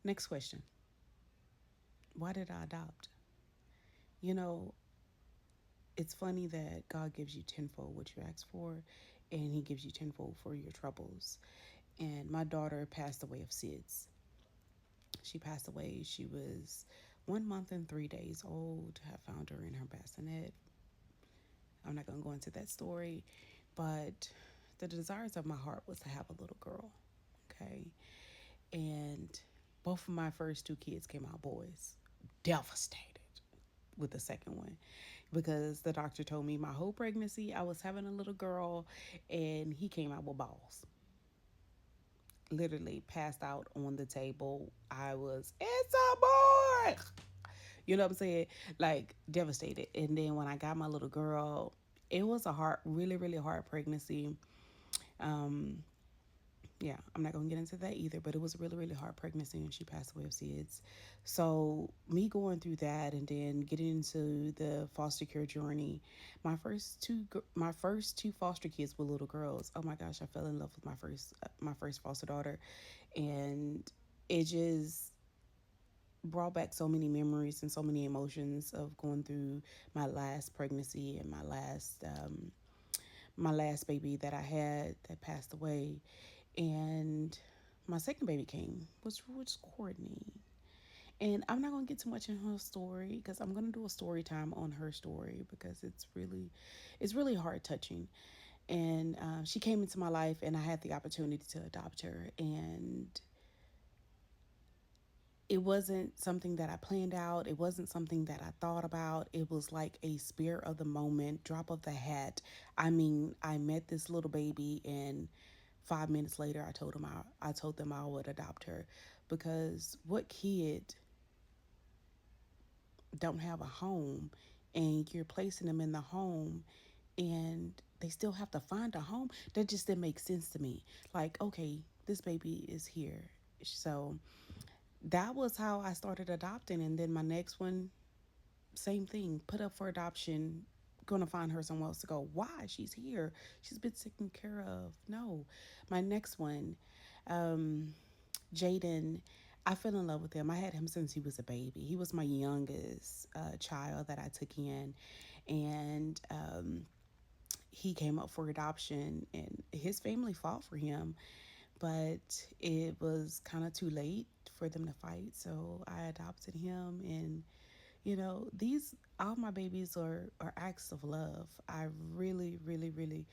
Next question. Why did I adopt? You know, it's funny that God gives you tenfold what you ask for, and He gives you tenfold for your troubles. And my daughter passed away of SIDS. She passed away. She was 1 month and 3 days old. I found her in her bassinet. I'm not going to go into that story, but the desires of my heart was to have a little girl. Okay. And both of my first two kids came out boys. Devastated with the second one because the doctor told me my whole pregnancy I was having a little girl, and he came out with balls. Literally passed out on the table. I was, it's a boy. You know what I'm saying? Like devastated. And then when I got my little girl, it was a hard, really, really hard pregnancy. Um, yeah, I'm not gonna get into that either, but it was a really, really hard pregnancy, and she passed away of SIDS. So me going through that and then getting into the foster care journey, my first two foster kids were little girls. Oh my gosh, I fell in love with my first foster daughter, and it just brought back so many memories and so many emotions of going through my last pregnancy and my last baby that I had that passed away. And my second baby came, which was Courtney. And I'm not gonna get too much in her story because I'm gonna do a story time on her story because it's really heart touching. And she came into my life, and I had the opportunity to adopt her. And it wasn't something that I planned out. It wasn't something that I thought about. It was like a spirit of the moment, drop of the hat. I mean, I met this little baby, and 5 minutes later, I told them I would adopt her, because what kid don't have a home, and you're placing them in the home, and they still have to find a home? That just didn't make sense to me. Like, okay, this baby is here, so that was how I started adopting. And then my next one, same thing, put up for adoption. Gonna find her somewhere else to go. Why? She's here. She's been taken care of. No. My next one, um, Jaden, I fell in love with him. I had him since he was a baby. He was my youngest child that I took in. And he came up for adoption, and his family fought for him, but it was kind of too late for them to fight. So I adopted him. And these all my babies are acts of love. I really, really, really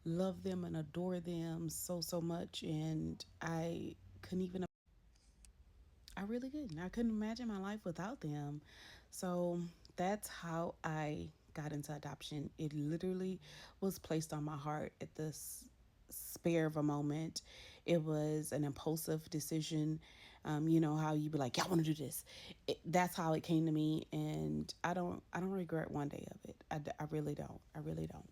love them and adore them so, so much. And couldn't even I really couldn't. I couldn't imagine my life without them. So that's how I got into adoption. It literally was placed on my heart at this spare of a moment. It was an impulsive decision. You know how you be like, "Yeah, I want to do this." That's how it came to me, and I don't regret one day of it. I really don't. I really don't.